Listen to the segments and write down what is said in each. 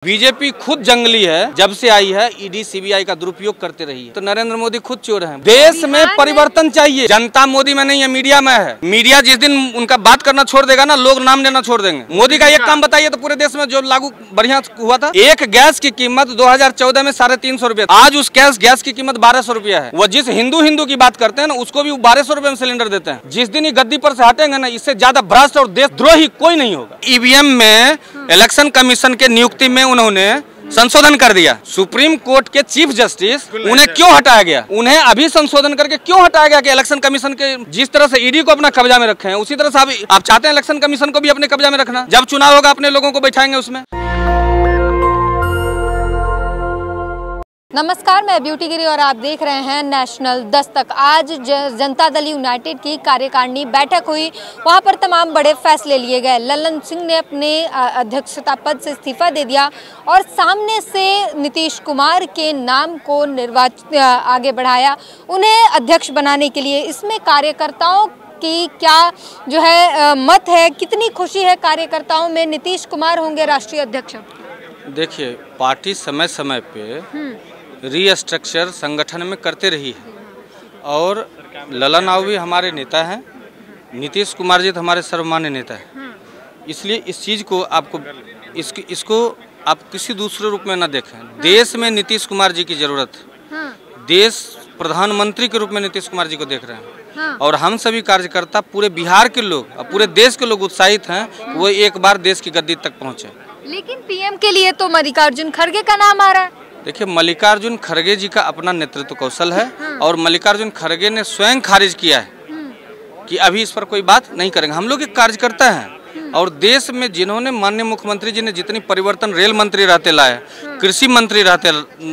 BJP खुद जंगली है, जब से आई है ईडी सीबीआई का दुरुपयोग करते रही है। तो नरेंद्र मोदी खुद चोर हैं। देश में परिवर्तन चाहिए। जनता मोदी में नहीं है, मीडिया में है। मीडिया जिस दिन उनका बात करना छोड़ देगा ना, लोग नाम लेना छोड़ देंगे। मोदी का एक काम बताइए तो पूरे देश में जो लागू बढ़िया हुआ था। एक गैस की कीमत 2014 में 350 रुपए, आज उस गैस की कीमत 1200 रुपया है। वो जिस हिंदू की बात करते हैं ना, उसको भी 1200 रुपए में सिलेंडर देते हैं। जिस दिन गद्दी पर से हटेंगे ना, इससे ज्यादा भ्रष्ट और देशद्रोही कोई नहीं होगा। ईवीएम में इलेक्शन कमीशन के नियुक्ति में उन्होंने संशोधन कर दिया। सुप्रीम कोर्ट के चीफ जस्टिस, उन्हें क्यों हटाया गया? उन्हें अभी संशोधन करके क्यों हटाया गया कि इलेक्शन कमीशन के जिस तरह से ईडी को अपना कब्जा में रखे हैं, उसी तरह से आप चाहते हैं इलेक्शन कमीशन को भी अपने कब्जा में रखना। जब चुनाव होगा अपने लोगों को बैठाएंगे उसमें। नमस्कार, मैं ब्यूटी गिरी और आप देख रहे हैं नेशनल दस्तक। आज जनता दल यूनाइटेड की कार्यकारिणी बैठक हुई, वहां पर तमाम बड़े फैसले लिए गए। ललन सिंह ने अपने अध्यक्षता पद से इस्तीफा दे दिया और सामने से नीतीश कुमार के नाम को आगे बढ़ाया, उन्हें अध्यक्ष बनाने के लिए। इसमें कार्यकर्ताओं की क्या जो है मत है, कितनी खुशी है कार्यकर्ताओं में? नीतीश कुमार होंगे राष्ट्रीय अध्यक्ष। देखिए, पार्टी समय समय पे रीस्ट्रक्चर संगठन में करते रही है और ललन राव भी हमारे नेता हैं, नीतीश कुमार जी तो हमारे सर्वमान्य नेता हैं। इसलिए इस चीज़ को इसको आप किसी दूसरे रूप में न देखें। देश में नीतीश कुमार जी की जरूरत है। देश प्रधानमंत्री के रूप में नीतीश कुमार जी को देख रहे हैं और हम सभी कार्यकर्ता, पूरे बिहार के लोग और पूरे देश के लोग उत्साहित हैं वो एक बार देश की गद्दी तक पहुँचे। लेकिन पीएम के लिए तो मल्लिकार्जुन खड़गे का नाम आ रहा है। देखिए, मल्लिकार्जुन खड़गे जी का अपना नेतृत्व कौशल है और मल्लिकार्जुन खड़गे ने स्वयं खारिज किया है कि अभी इस पर कोई बात नहीं करेंगे। हम लोग एक कार्यकर्ता हैं और देश में जिन्होंने माननीय मुख्यमंत्री जी ने जितनी परिवर्तन रेल मंत्री रहते लाए, कृषि मंत्री रहते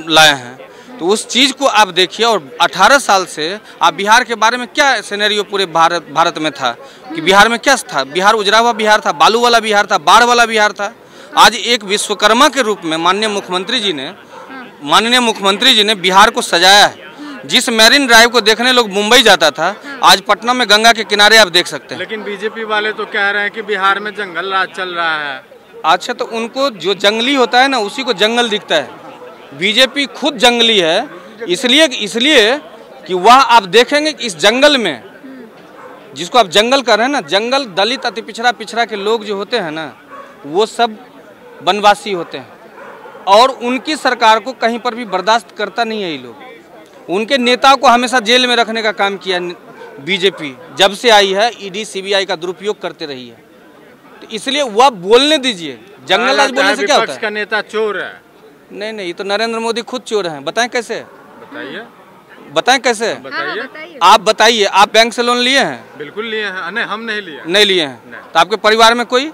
लाए हैं, तो उस चीज़ को आप देखिए। और 18 साल से आप बिहार के बारे में क्या सिनेरियो पूरे भारत में था कि बिहार में क्या था? बिहार उजड़ा हुआ बिहार था, बालू वाला बिहार था, बाढ़ वाला बिहार था। आज एक विश्वकर्मा के रूप में माननीय मुख्यमंत्री जी ने बिहार को सजाया है। जिस मैरिन ड्राइव को देखने लोग मुंबई जाता था, आज पटना में गंगा के किनारे आप देख सकते हैं। लेकिन बीजेपी वाले तो कह रहे हैं कि बिहार में जंगल राज चल रहा है। अच्छा, तो उनको जो जंगली होता है ना, उसी को जंगल दिखता है। बीजेपी खुद जंगली है, इसलिए कि वह आप देखेंगे कि इस जंगल में, जिसको आप जंगल कर रहे हैं ना, जंगल दलित अति पिछड़ा के लोग जो होते हैं ना, वो सब वनवासी होते हैं और उनकी सरकार को कहीं पर भी बर्दाश्त करता नहीं है ये लोग। उनके नेताओं को हमेशा जेल में रखने का काम किया बीजेपी। जब से आई है ईडी सीबीआई का दुरुपयोग करते रही है, तो इसलिए वह बोलने दीजिए। जंगल राज बोलने से क्या होता है? का नेता चोर है। नहीं, ये तो नरेंद्र मोदी खुद चोर हैं। बताएं कैसे? बताएं कैसे? आप बताइए। आप बैंक से लोन लिए हैं? बिल्कुल लिए हैं। नहीं, हम नहीं लिए हैं। तो आपके परिवार में कोई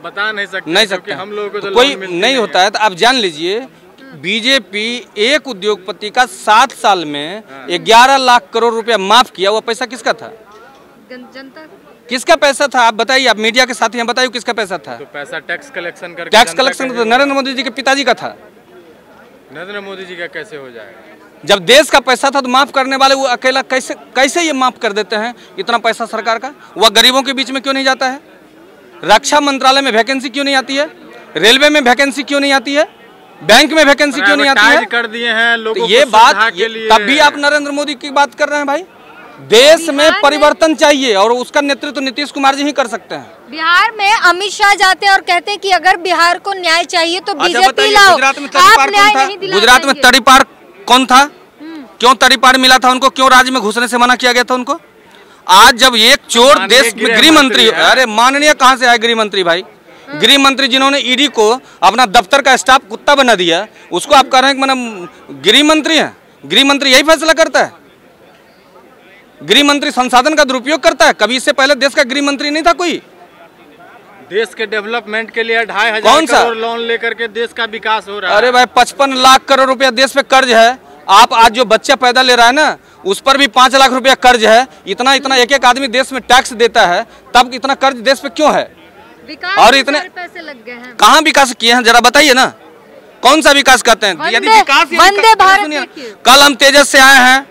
बता नहीं सकते हम लोगों को तो कोई नहीं होता है। तो आप जान लीजिए, बीजेपी एक उद्योगपति का 7 साल में 11 लाख करोड़ रुपया माफ किया। वो पैसा किसका था? जनता। किसका पैसा था? आप बताइए। आप मीडिया के साथी हैं, बताइए किसका पैसा था? तो पैसा टैक्स कलेक्शन तो नरेंद्र मोदी जी के पिताजी का था। नरेंद्र मोदी जी का कैसे हो जाएगा? जब देश का पैसा था तो माफ करने वाले वो अकेला कैसे ये माफ कर देते हैं? इतना पैसा सरकार का वह गरीबों के बीच में क्यों नहीं जाता है? रक्षा मंत्रालय में वैकेंसी क्यों नहीं आती है? रेलवे में वैकेंसी क्यों नहीं आती है? बैंक में वैकेंसी क्यों नहीं आती है? कर दिए हैं लोगों तो ये बात तब भी आप नरेंद्र मोदी की बात कर रहे हैं। भाई, देश में परिवर्तन चाहिए और उसका नेतृत्व नीतीश कुमार जी ही कर सकते हैं। बिहार में अमित शाह जाते हैं और कहते हैं कि अगर बिहार को न्याय चाहिए तो बीजेपी लाओ। गुजरात में तड़ीपार कौन था? क्यों तड़ीपार मिला था उनको? क्यों राज्य में घुसने से मना किया गया था उनको? आज जब एक चोर देश में गृह मंत्री, अरे माननीय कहाँ से आए गृह मंत्री? भाई, गृह मंत्री जिन्होंने ईडी को अपना दफ्तर का स्टाफ कुत्ता बना दिया, उसको आप कह रहे हैं कि मतलब गृह मंत्री है? गृह मंत्री यही फैसला करता है? गृह मंत्री संसाधन का दुरुपयोग करता है? कभी इससे पहले देश का गृह मंत्री नहीं था कोई? देश के डेवलपमेंट के लिए 2,500 करोड़ लोन लेकर के देश का विकास हो रहा है। अरे भाई, 55 लाख करोड़ रुपया देश पे कर्ज है। आप आज जो बच्चा पैदा ले रहा है ना, उस पर भी 5 लाख रुपया कर्ज है। इतना एक आदमी देश में टैक्स देता है, तब इतना कर्ज देश पे क्यों है? और इतने पैसे लग गए हैं। कहाँ विकास किए हैं? जरा बताइए ना, कौन सा विकास करते हैं? यदि विकास, वंदे भारत। कल हम तेजस से आए हैं,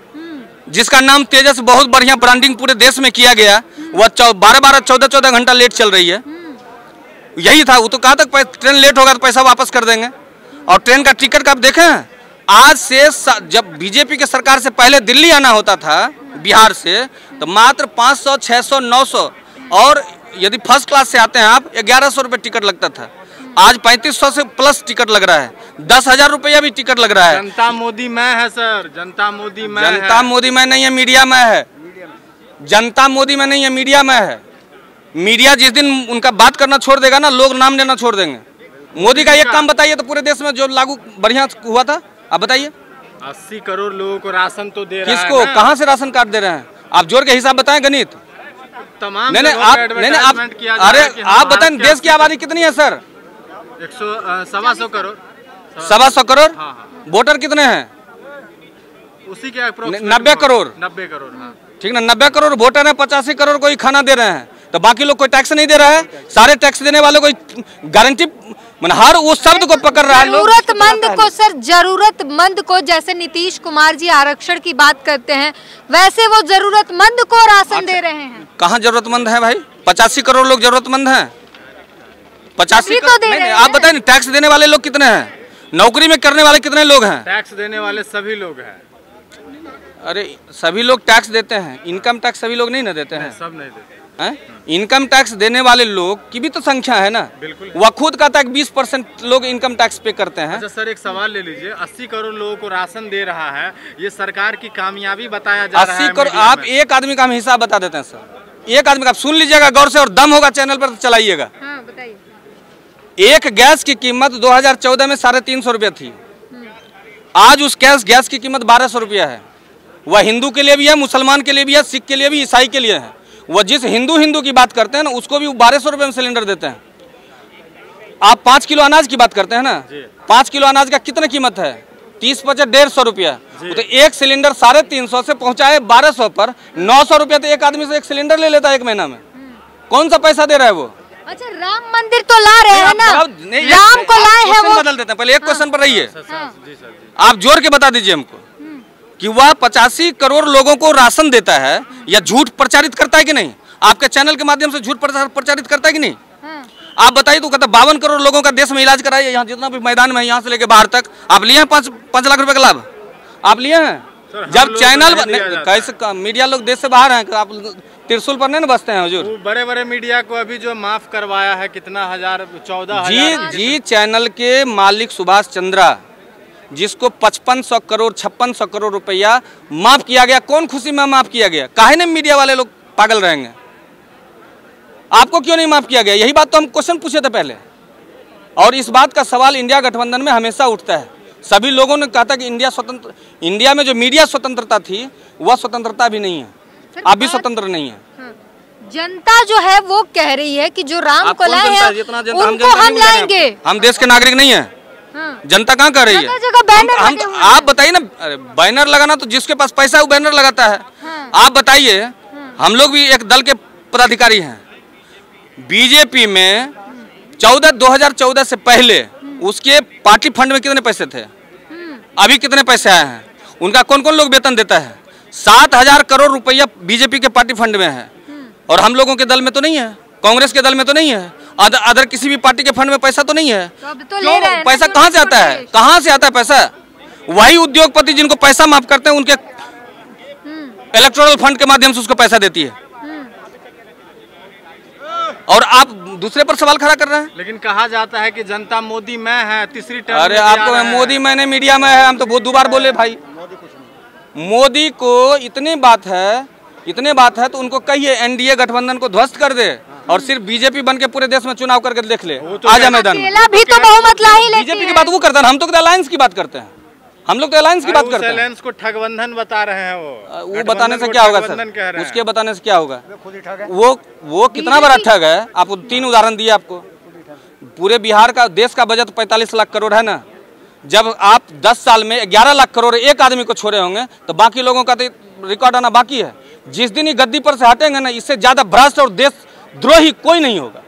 जिसका नाम तेजस, बहुत बढ़िया ब्रांडिंग पूरे देश में किया गया। वह 12-12, 14-14 घंटा लेट चल रही है। यही था। वो तो कहा तक ट्रेन लेट होगा तो पैसा वापस कर देंगे। और ट्रेन का टिकट का आप देखें, आज से जब बीजेपी के सरकार से पहले दिल्ली आना होता था बिहार से, तो मात्र 500, 600, 900, और यदि फर्स्ट क्लास से आते हैं आप 1100 रुपये टिकट लगता था। आज 3500 से प्लस टिकट लग रहा है, 10,000 रुपया भी टिकट लग रहा है। जनता मोदी मैं है सर, जनता मोदी मैं है। जनता मोदी में नहीं है, मीडिया में है। जनता मोदी में नहीं है, मीडिया में है। मीडिया जिस दिन उनका बात करना छोड़ देगा ना, लोग नाम लेना छोड़ देंगे। मोदी का एक काम बताइए तो पूरे देश में जो लागू बढ़िया हुआ था, आप बताइए। 80 करोड़ लोगों को राशन तो दे रहा है। किसको, कहाँ से राशन कार्ड दे रहे हैं? आप जोड़ के हिसाब बताएं, गणित। तमाम नहीं आप, अरे आप बताएं, देश की आबादी कितनी है सर? 100 करोड़। 125 करोड़। वोटर कितने हैं? उसी के 90 करोड़। 90 करोड़, हाँ ठीक ना। 90 करोड़ वोटर है, 85 करोड़ को ही खाना दे रहे हैं, तो बाकी लोग कोई टैक्स नहीं दे रहा है। सारे टैक्स देने वालों को गारंटी, हर उस शब्द को पकड़ रहा है। जरूरतमंद को सर, जरूरतमंद को, जैसे नीतीश कुमार जी आरक्षण की बात करते हैं, वैसे वो जरूरतमंद को राशन दे रहे हैं। कहाँ जरूरतमंद है भाई? 85 करोड़ लोग जरूरतमंद हैं। 85 तो दे रहे हैं। आप बताएं, टैक्स देने वाले लोग कितने हैं? नौकरी में करने वाले कितने लोग हैं? टैक्स देने वाले सभी लोग हैं। अरे सभी लोग टैक्स देते हैं, इनकम टैक्स सभी लोग नहीं ना देते हैं? सब नहीं देते हैं? इनकम टैक्स देने वाले लोग की भी तो संख्या है ना। बिल्कुल। वह खुद कहता है 20% लोग इनकम टैक्स पे करते हैं। अच्छा सर, एक सवाल ले लीजिए, 80 करोड़ लोगों को राशन दे रहा है, ये सरकार की कामयाबी बताया जा रहा है। 80 करोड़, आप एक आदमी का हम हिसाब बता देते हैं सर, एक आदमी का। सुन लीजिएगा गौर से, और दम होगा चैनल पर तो चलाइएगा। हाँ, बताइए। एक गैस की कीमत 2014 में 350 रुपया थी। आज उस गैस की कीमत 1200 रुपया है। वह हिंदू के लिए भी है, मुसलमान के लिए भी है, सिख के लिए भी, ईसाई के लिए है। वह जिस हिंदू की बात करते हैं ना, उसको भी 1200 रुपये में सिलेंडर देते हैं। आप 5 किलो अनाज की बात करते हैं ना, 5 किलो अनाज का कितना कीमत है? 30 × 150 रुपया। तो एक सिलेंडर 350 से पहुंचाए 1200 पर, 900 रुपया तो एक आदमी से एक सिलेंडर ले लेता है एक महीना में। कौन सा पैसा दे रहा है वो? अच्छा, राम मंदिर तो ला रहे हैं ना, राम को लाए हैं वो। बदल देते हैं, पहले एक क्वेश्चन पर रहिए। हाँ। आप जोड़ के बता दीजिए हमको कि वह 85 करोड़ लोगों को राशन देता है या झूठ प्रचारित करता है कि नहीं? आपके चैनल के माध्यम से झूठ प्रचारित करता है कि नहीं? आप बताइए। तो कहता 52 करोड़ लोगों का देश में इलाज कराइए, यहाँ जितना भी मैदान में, यहाँ से लेके बाहर तक। आप लिए हैं 5 लाख रुपए का लाभ? आप लिए हैं? जब चैनल कैसे मीडिया लोग देश से बाहर हैं, आप त्रिशूल पर नहीं ना बसते हैं हुजूर? बड़े बड़े मीडिया को अभी जो माफ करवाया है, कितना 14,000। जी चैनल के मालिक सुभाष चंद्रा, जिसको 5500 करोड़ 5600 करोड़ रुपया माफ किया गया, कौन खुशी में माफ किया गया? काहे ने मीडिया वाले लोग पागल रहेंगे? आपको क्यों नहीं माफ किया गया? यही बात तो हम क्वेश्चन पूछे थे पहले, और इस बात का सवाल इंडिया गठबंधन में हमेशा उठता है। सभी लोगों ने कहा था कि इंडिया में जो मीडिया स्वतंत्रता थी, वह स्वतंत्रता भी नहीं है, आप भी स्वतंत्र नहीं है। हाँ। जनता जो है वो कह रही है कि जो राम को लाए हैं, उनको हम लाएंगे। हम देश के नागरिक नहीं है। हाँ। जनता कहाँ कर रही है? बैनर आप बताइए ना। अरे बैनर लगाना तो जिसके पास पैसा है वो बैनर लगाता है। हाँ। आप बताइए। हम लोग भी एक दल के पदाधिकारी हैं। बीजेपी में 2014 से पहले उसके पार्टी फंड में कितने पैसे थे? अभी कितने पैसे आए हैं? उनका कौन कौन लोग वेतन देता है? 7000 करोड़ रुपया बीजेपी के पार्टी फंड में है, और हम लोगों के दल में तो नहीं है, कांग्रेस के दल में तो नहीं है, अदर किसी भी पार्टी के फंड में पैसा तो नहीं है। तो ले रहे हैं पैसा कहाँ से आता है? कहाँ से आता है पैसा? वही उद्योगपति जिनको पैसा माफ करते हैं, उनके इलेक्टोरल फंड के माध्यम से उसको पैसा देती है। और आप दूसरे पर सवाल खड़ा कर रहे हैं। लेकिन कहा जाता है कि जनता मोदी मैं है, तीसरी टर्म। अरे आपको मोदी मैंने मीडिया में है, हम तो बहुत दोबार बोले भाई। मोदी को इतनी बात है तो उनको कहिए एनडीए गठबंधन को ध्वस्त कर दे, और सिर्फ बीजेपी बन के पूरे देश में चुनाव करके देख ले, आजा मैदान में। भी तो बहुमत ला ही लेती है। बीजेपी की बात वो करता है, हम तो अलायंस की बात करते हैं। हम लोग तो अलायंस की बात करते हैं। अलायंस को ठगबंधन बता रहे हैं वो बताने से क्या होगा सर? उसके बताने से क्या होगा? वो कितना बड़ा ठग है? आपको 3 उदाहरण दिए आपको। पूरे बिहार का, देश का बजट 45 लाख करोड़ है ना। जब आप 10 साल में 11 लाख करोड़ एक आदमी को छोड़े होंगे, तो बाकी लोगों का तो रिकॉर्ड आना बाकी है। जिस दिन ही गद्दी पर से हटेंगे ना, इससे ज्यादा भ्रष्ट और देशद्रोही कोई नहीं होगा।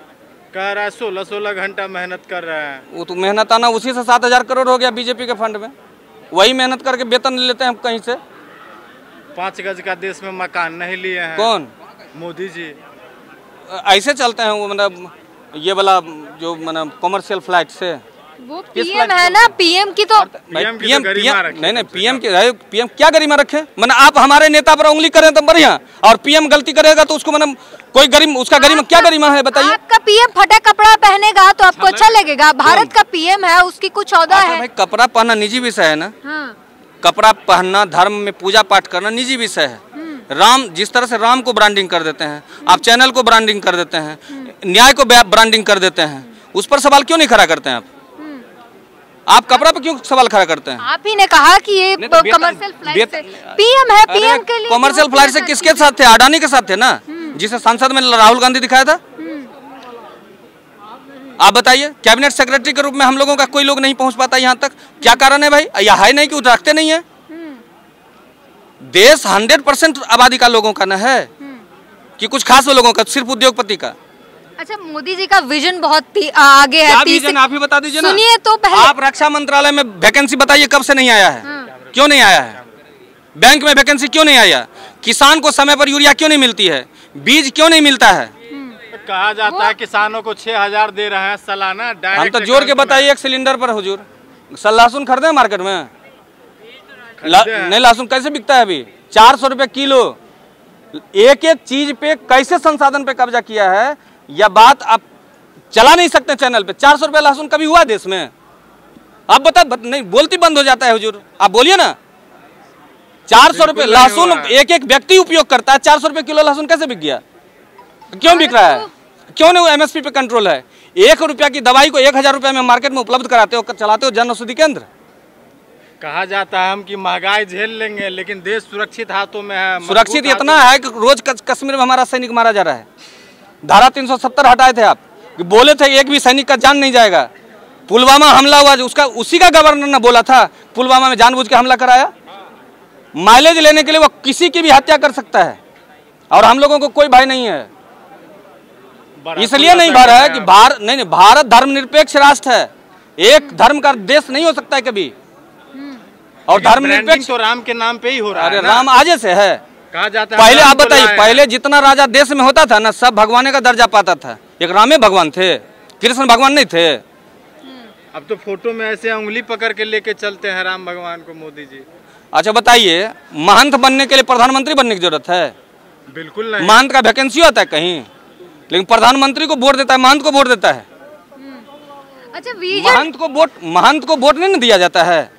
कह रहा है 16 घंटा मेहनत कर रहे हैं। वो तो मेहनत आना, उसी से 7000 करोड़ हो गया बीजेपी के फंड में। वही मेहनत करके वेतन लेते हैं कहीं से। 5 गज का देश में मकान नहीं लिए हैं। कौन? मोदी जी। ऐसे चलते हैं वो, मतलब ये वाला जो मतलब कॉमर्शियल फ्लाइट से वो पीएम है ना, पीएम की तो पीएम नहीं पीएम क्या गरिमा रखे? मतलब आप हमारे नेता पर उंगली करें तो बढ़िया, और पीएम गलती करेगा तो उसको मतलब कोई गरिमा, उसका गरिमा क्या गरिमा है बताइए? आपका पीएम फटा कपड़ा पहनेगा तो आपको अच्छा लगेगा? भारत का पीएम है, उसकी कुछ औदा है। भाई कपड़ा पहनना निजी विषय है ना। कपड़ा पहनना, धर्म में पूजा पाठ करना निजी विषय है। राम, जिस तरह से राम को ब्रांडिंग कर देते हैं, आप चैनल को ब्रांडिंग कर देते हैं, न्याय को ब्रांडिंग कर देते हैं, उस पर सवाल क्यों नहीं खड़ा करते हैं आप कपड़ा पे क्यों सवाल खड़ा करते हैं? आप ही ने कहा कि ये कमर्शियल फ्लाइट से पीएम है, पीएम के लिए कमर्शियल फ्लाइट से किसके साथ थे? अडानी के साथ थे ना, जिसे संसद में राहुल गांधी दिखाया था। आप बताइए, कैबिनेट सेक्रेटरी के रूप में हम लोगों का कोई लोग नहीं पहुंच पाता यहाँ तक, क्या कारण है भाई? यह है नहीं कि रखते नहीं है। देश 100% आबादी का लोगों का न है कि कुछ खास लोगों का, सिर्फ उद्योगपति का। अच्छा, मोदी जी का विजन बहुत आगे है। विजन आप ही बता दीजिए ना। सुनिए तो पहले आप रक्षा मंत्रालय में वैकेंसी बताइए कब से नहीं आया है? क्यों नहीं आया है? बैंक में वैकेंसी क्यों नहीं आया? किसान को समय पर यूरिया क्यों नहीं मिलती है? बीज क्यों नहीं मिलता है? कहा जाता है किसानों को 6000 दे रहे हैं सालाना। हम तो जोर के बताइए एक सिलेंडर पर हुजूर। लहसुन खरीदे मार्केट में? नहीं, लहसुन कैसे बिकता है अभी? 400 रुपए किलो। एक एक चीज पे कैसे संसाधन पे कब्जा किया है, यह बात आप चला नहीं सकते चैनल पे। 400 रुपए लहसुन कभी हुआ देश में? आप बता नहीं, बोलती बंद हो जाता है हुजूर, आप बोलिए ना। 400 रुपए लहसुन एक एक व्यक्ति उपयोग करता है, 400 रुपए किलो लहसुन कैसे बिक गया? क्यों बिक रहा है? क्यों नहीं एमएसपी पे कंट्रोल है? 1 रुपया की दवाई को 1000 रुपए में मार्केट में उपलब्ध कराते हो, चलाते हो जन औषधि केंद्र। कहा जाता है हम कि महंगाई झेल लेंगे, लेकिन देश सुरक्षित हाथों में है। सुरक्षित इतना है कि रोज कश्मीर में हमारा सैनिक मारा जा रहा है। धारा 370 हटाए थे आप, कि बोले थे एक भी सैनिक का जान नहीं जाएगा। पुलवामा हमला हुआ, उसका उसी का गवर्नर ने बोला था पुलवामा में जानबूझ के हमला कराया। माइलेज लेने के लिए वो किसी की भी हत्या कर सकता है, और हम लोगों को कोई भय नहीं है। इसलिए नहीं भय रहा है कि भारत धर्मनिरपेक्ष राष्ट्र है, एक धर्म का देश नहीं हो सकता है कभी। और धर्मनिरपेक्ष तो राम के नाम पे ही हो रहा है। अरे राम आजे से है, कहा जाता है। पहले आप बताइए, पहले जितना राजा देश में होता था ना, सब भगवान का दर्जा पाता था। एक रामे भगवान थे, कृष्ण भगवान नहीं थे। अब तो फोटो में ऐसे उंगली पकड़ के लेके चलते हैं राम भगवान को मोदी जी। अच्छा बताइए, महंत बनने के लिए प्रधानमंत्री बनने की जरूरत है? बिल्कुल नहीं। महंत का वैकेंसी होता है कहीं, लेकिन प्रधानमंत्री को वोट देता है, महंत को वोट देता है। अच्छा, महंत को वोट नहीं दिया जाता है।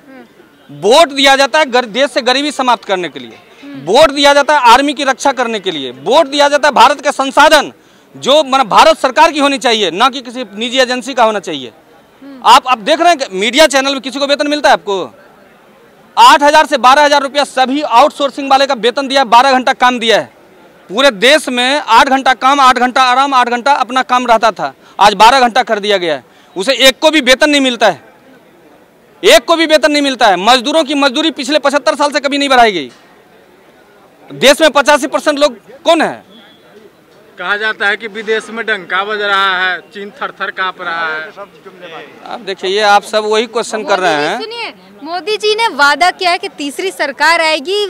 वोट दिया जाता है देश से गरीबी समाप्त करने के लिए, वोट दिया जाता है आर्मी की रक्षा करने के लिए, वोट दिया जाता है भारत के संसाधन जो मतलब भारत सरकार की होनी चाहिए, ना कि किसी निजी एजेंसी का होना चाहिए। आप देख रहे हैं कि मीडिया चैनल में किसी को वेतन मिलता है आपको? 8000 से 12000 रुपया सभी आउटसोर्सिंग वाले का वेतन दिया, 12 घंटा काम दिया है। पूरे देश में 8 घंटा काम, 8 घंटा आराम, 8 घंटा अपना काम रहता था, आज 12 घंटा कर दिया गया है। उसे एक को भी वेतन नहीं मिलता है, एक को भी वेतन नहीं मिलता है। मजदूरों की मजदूरी पिछले 75 साल से कभी नहीं बढ़ाई गई। देश में 85% लोग कौन है? कहा जाता है कि विदेश में डंका बज रहा है, चीन थर-थर कांप रहा है। आप देखिए, ये आप सब वही क्वेश्चन कर रहे हैं। सुनिए, मोदी जी ने वादा किया है कि तीसरी सरकार आएगी,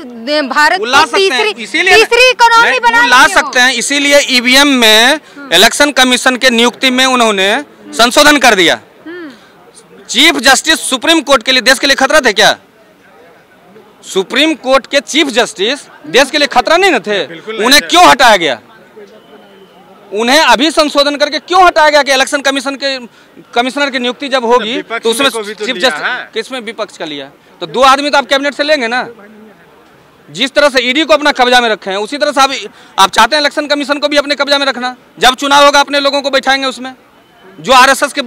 भारत को तीसरी इकोनॉमी बना ला सकते हैं। इसीलिए ईवीएम में इलेक्शन कमीशन के नियुक्ति में उन्होंने संशोधन कर दिया। चीफ जस्टिस सुप्रीम कोर्ट के लिए देश के लिए खतरा थे क्या? सुप्रीम कोर्ट के चीफ जस्टिस देश के लिए खतरा नहीं न थे? उन्हें क्यों हटाया गया? उन्हें अभी संशोधन करके क्यों हटाया गया कि इलेक्शन कमीशन के कमिश्नर की नियुक्ति जब होगी तो उसमें चीफ जस्टिस किसमें विपक्ष का लिया? तो 2 आदमी तो आप कैबिनेट से लेंगे ना। जिस तरह से ईडी को अपना कब्जा में रखे हैं, उसी तरह से आप चाहते हैं इलेक्शन कमीशन को भी अपने कब्जा में रखना। जब चुनाव होगा अपने लोगों को बैठाएंगे उसमें, जो आरएसएस के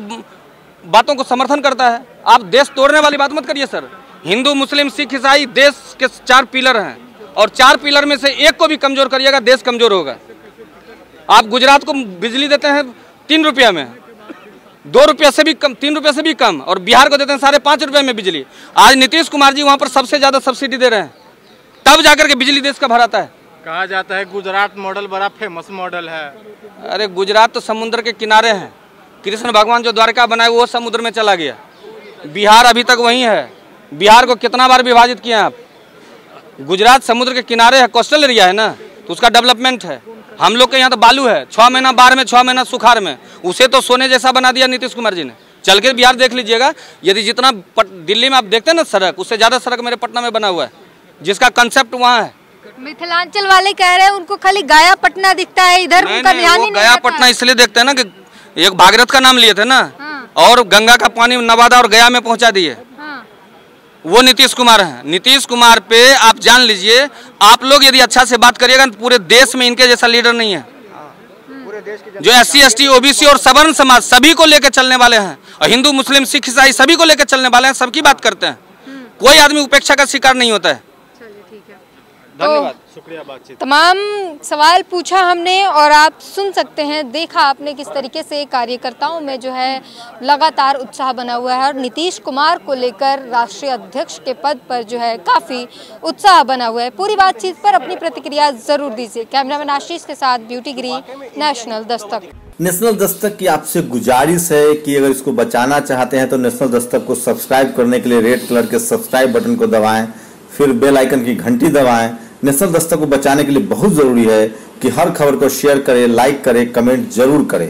बातों को समर्थन करता है। आप देश तोड़ने वाली बात मत करिए सर। हिंदू, मुस्लिम, सिख, ईसाई देश के 4 पिलर हैं, और 4 पिलर में से एक को भी कमजोर करिएगा, देश कमजोर होगा। आप गुजरात को बिजली देते हैं 3 रुपया में, 2 रुपया से भी कम, 3 रुपया से भी कम, और बिहार को देते हैं 5.5 रुपये में बिजली। आज नीतीश कुमार जी वहाँ पर सबसे ज्यादा सब्सिडी दे रहे हैं, तब जाकर के बिजली देश का भराता है। कहा जाता है गुजरात मॉडल बड़ा फेमस मॉडल है। अरे गुजरात तो समुद्र के किनारे है, कृष्ण भगवान जो द्वारका बनाए वो समुद्र में चला गया। बिहार अभी तक वही है। बिहार को कितना बार विभाजित किए आप? गुजरात समुद्र के किनारे है, कोस्टल एरिया है ना, तो उसका डेवलपमेंट है। हम लोग के यहाँ तो बालू है, 6 महीना बाढ़ में, 6 महीना सुखाड़ में, उसे तो सोने जैसा बना दिया नीतीश कुमार जी ने। चल के बिहार देख लीजिएगा, यदि जितना दिल्ली में आप देखते हैं ना सड़क, उससे ज्यादा सड़क मेरे पटना में बना हुआ है, जिसका कंसेप्ट वहाँ है। मिथिलांचल वाले कह रहे हैं उनको खाली गया पटना दिखता है, इधर उनका ध्यान ही नहीं गया पटना इसलिए देखते हैं ना कि एक भागीरथ का नाम लिए थे ना, और गंगा का पानी नवादा और गया में पहुंचा दिए, वो नीतीश कुमार हैं। नीतीश कुमार पे आप जान लीजिए, आप लोग यदि अच्छा से बात करिएगा तो पूरे देश में इनके जैसा लीडर नहीं है, जो SC ST OBC और सवर्ण समाज सभी को लेकर चलने वाले हैं, और हिंदू मुस्लिम सिख ईसाई सभी को लेकर चलने वाले हैं, सबकी बात करते हैं, कोई आदमी उपेक्षा का शिकार नहीं होता है। धन्यवाद, शुक्रिया बातचीत। तमाम सवाल पूछा हमने और आप सुन सकते हैं, देखा आपने किस तरीके से कार्यकर्ताओं में जो है लगातार उत्साह बना हुआ है और नीतीश कुमार को लेकर राष्ट्रीय अध्यक्ष के पद पर जो है काफ़ी उत्साह बना हुआ है। पूरी बातचीत पर अपनी प्रतिक्रिया जरूर दीजिए। कैमरामैन आशीष के साथ ब्यूटी गिरी, नेशनल दस्तक। नेशनल दस्तक की आपसे गुजारिश है कि अगर इसको बचाना चाहते हैं तो नेशनल दस्तक को सब्सक्राइब करने के लिए रेड कलर के सब्सक्राइब बटन को दबाएं, फिर बेल आइकन की घंटी दबाएं। नेशनल दस्तक को बचाने के लिए बहुत जरूरी है कि हर खबर को शेयर करें, लाइक करें, कमेंट जरूर करें।